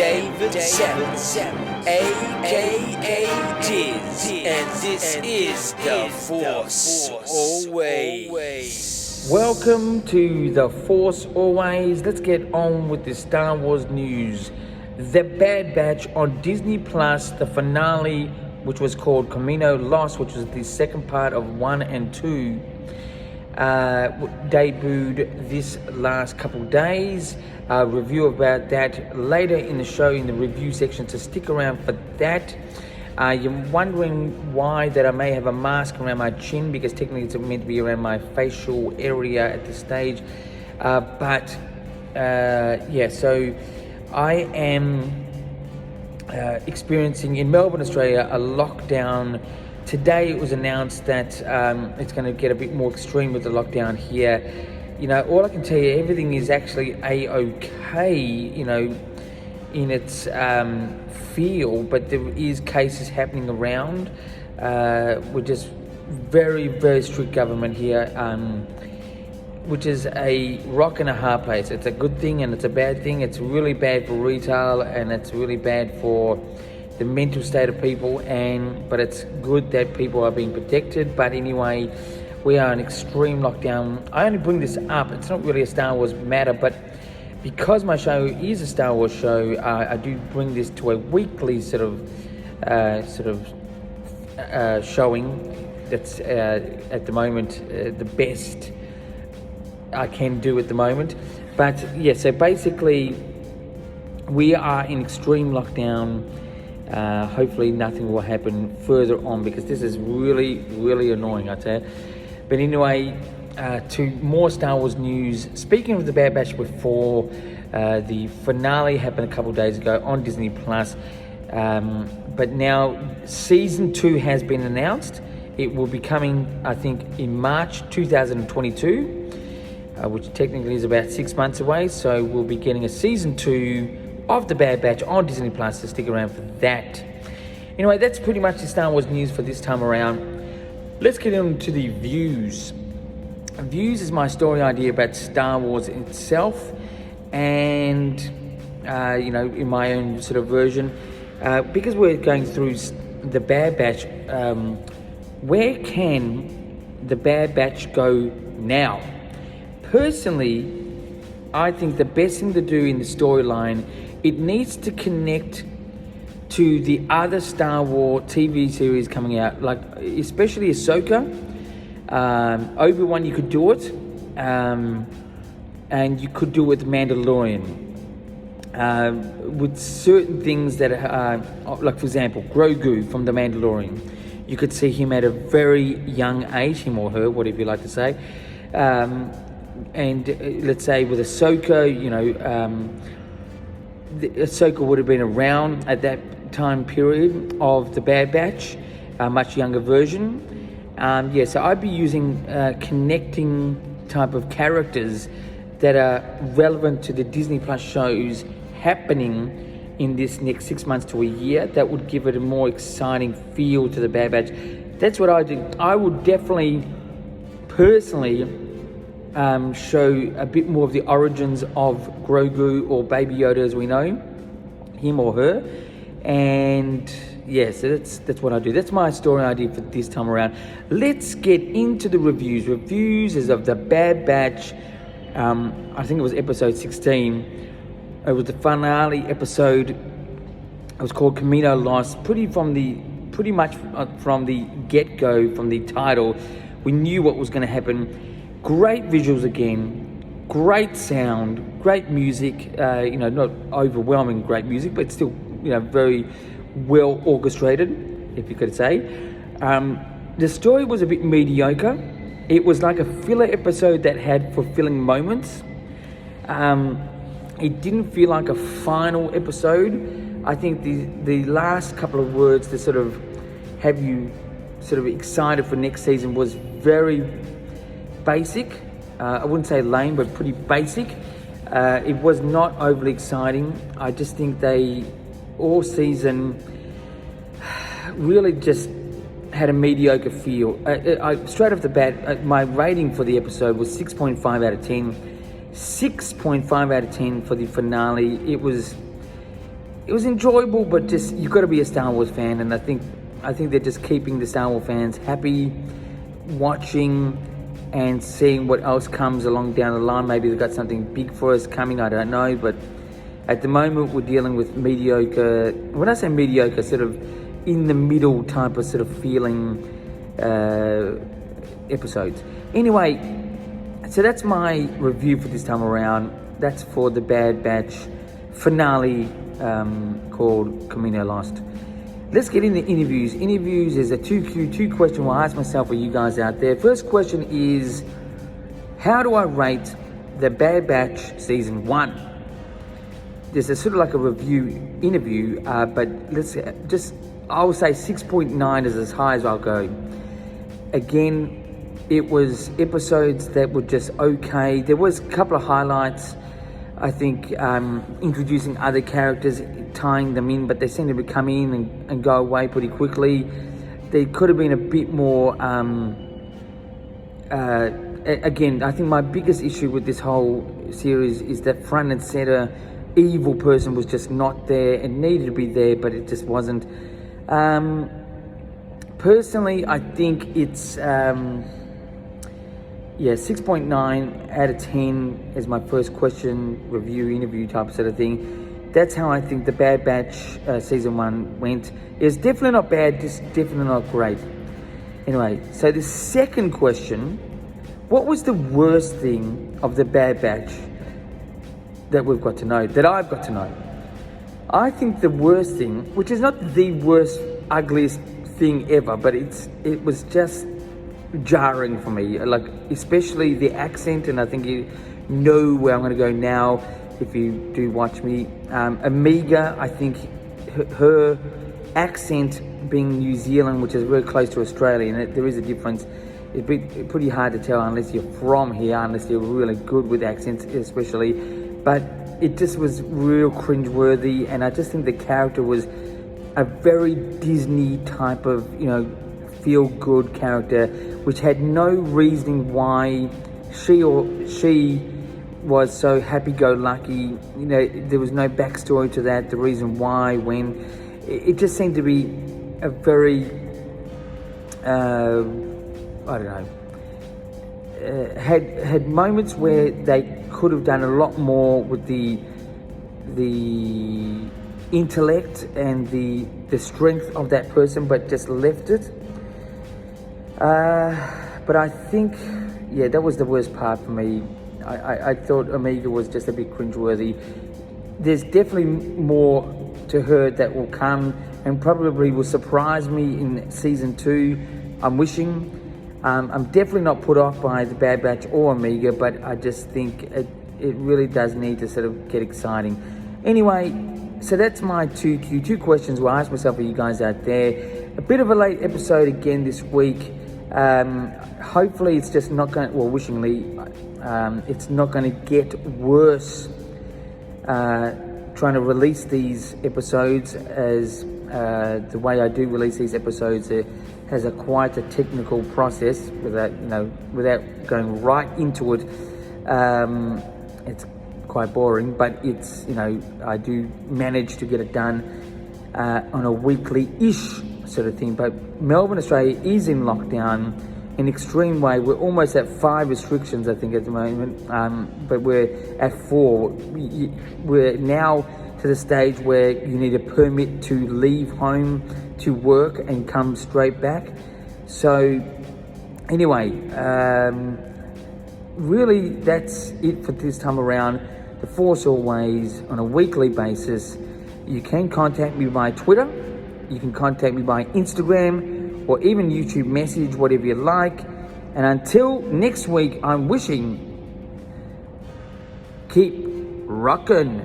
David Seven, aka Diz, and this is The Force Always. Welcome to The Force Always. Let's get on with the Star Wars news. The Bad Batch on Disney Plus, the finale, which was called Camino Lost, which was the second part of 1 and 2, debuted this last couple days. Review about that later in the show in the review section, so stick around for that. You're wondering why that I may have a mask around my chin, because technically it's meant to be around my facial area at this stage. So I am experiencing in Melbourne, Australia, a lockdown. Today it was announced that it's going to get a bit more extreme with the lockdown here. You know, all I can tell you, everything is actually a-okay, you know, in its feel, but there is cases happening around. We're just very, very strict government here, which is a rock and a hard place. It's a good thing and it's a bad thing. It's really bad for retail and it's really bad for the mental state of people, but it's good that people are being protected. But anyway, we are in extreme lockdown. I only bring this up, it's not really a Star Wars matter, but because my show is a Star Wars show, I do bring this to a weekly sort of showing that's at the moment the best I can do at the moment. But yeah, so basically we are in extreme lockdown. Hopefully nothing will happen further on, because this is really, really annoying, I tell you. But anyway, to more Star Wars news. Speaking of the Bad Batch before, the finale happened a couple of days ago on Disney Plus. But now season 2 has been announced. It will be coming, I think, in March 2022, which technically is about 6 months away. So we'll be getting a season 2 of the Bad Batch on Disney Plus, so stick around for that. Anyway, that's pretty much the Star Wars news for this time around. Let's get into the views. Views is my story idea about Star Wars itself, and in my own sort of version, because we're going through the Bad Batch. Where can the Bad Batch go now? Personally, I think the best thing to do in the storyline, it needs to connect to the other Star Wars TV series coming out, like especially Ahsoka. Obi-Wan, you could do it, and you could do it with Mandalorian, with certain things that are, like for example, Grogu from The Mandalorian. You could see him at a very young age, him or her, whatever you like to say. And let's say with Ahsoka, Ahsoka would have been around at that time period of the Bad Batch, a much younger version. So I'd be using connecting type of characters that are relevant to the Disney Plus shows happening in this next 6 months to a year. That would give it a more exciting feel to the Bad Batch. That's what I do. I would definitely, personally, show a bit more of the origins of Grogu, or Baby Yoda as we know, him or her. And yeah, so that's what I do. That's my story idea for this time around. Let's get into the reviews. Reviews is of the Bad Batch. I think it was episode 16. It was the finale episode. It was called Camino Lost. Pretty much from the get-go, from the title, we knew what was going to happen. Great visuals again, great sound, great music. Not overwhelming great music, but still, very well orchestrated, if you could say. The story was a bit mediocre. It was like a filler episode that had fulfilling moments. It didn't feel like a final episode. I think the last couple of words to sort of have you sort of excited for next season was very basic. I wouldn't say lame, but pretty basic. It was not overly exciting. I just think they all season really just had a mediocre feel. Straight off the bat, my rating for the episode was 6.5 out of 10. 6.5 out of 10 for the finale. It was it was enjoyable, but just you've got to be a Star Wars fan, and I think they're just keeping the Star Wars fans happy, watching and seeing what else comes along down the line. Maybe they've got something big for us coming, I don't know, but at the moment we're dealing with mediocre, when I say mediocre, sort of in the middle type of sort of feeling episodes. Anyway, so that's my review for this time around. That's for the Bad Batch finale called Camino Lost. Let's get into interviews. Interviews is a 2Q2 question I'll ask myself for you guys out there. First question is, how do I rate the Bad Batch Season 1? There's a sort of like a review interview, but I'll say 6.9 is as high as I'll go. Again, it was episodes that were just okay. There was a couple of highlights, I think, introducing other characters, tying them in, but they seem to come in and go away pretty quickly. There could have been a bit more, again, I think my biggest issue with this whole series is that front and center evil person was just not there. It needed to be there, but it just wasn't. Personally, I think it's 6.9 out of 10 is my first question, review, interview type sort of thing. That's how I think the Bad Batch Season 1 went. It's definitely not bad, just definitely not great. Anyway, so the second question, what was the worst thing of the Bad Batch that we've got to know, that I've got to know? I think the worst thing, which is not the worst, ugliest thing ever, but it was just jarring for me, like especially the accent, and I think you know where I'm going to go now if you do watch me. Omega, I think her accent being New Zealand, which is very close to Australia, and there is a difference. It'd be pretty hard to tell unless you're from here, unless you're really good with accents especially, but it just was real cringeworthy, and I just think the character was a very Disney type of, feel-good character, which had no reasoning why she was so happy-go-lucky. There was no backstory to that, the reason why, when. It just seemed to be a very, had moments where they could have done a lot more with the intellect and the strength of that person, but just left it. But I think, that was the worst part for me. I thought Omega was just a bit cringeworthy. There's definitely more to her that will come and probably will surprise me in Season 2. I'm wishing. I'm definitely not put off by the Bad Batch or Omega, but I just think it really does need to sort of get exciting. Anyway, so that's my 2Q2 questions we'll ask myself for you guys out there. A bit of a late episode again this week. Hopefully it's just not going to, wishingly, it's not going to get worse trying to release these episodes, as the way I do release these episodes has quite a technical process without going right into it. It's quite boring, but it's, I do manage to get it done on a weekly-ish sort of thing. But Melbourne, Australia is in lockdown in extreme way. We're almost at 5 restrictions, I think, at the moment, but we're at 4. We're now to the stage where you need a permit to leave home to work and come straight back. So anyway, really that's it for this time around. The Force always, on a weekly basis. You can contact me by Twitter, you can contact me by Instagram, or even YouTube message, whatever you like. And until next week, I'm wishing, keep rockin'.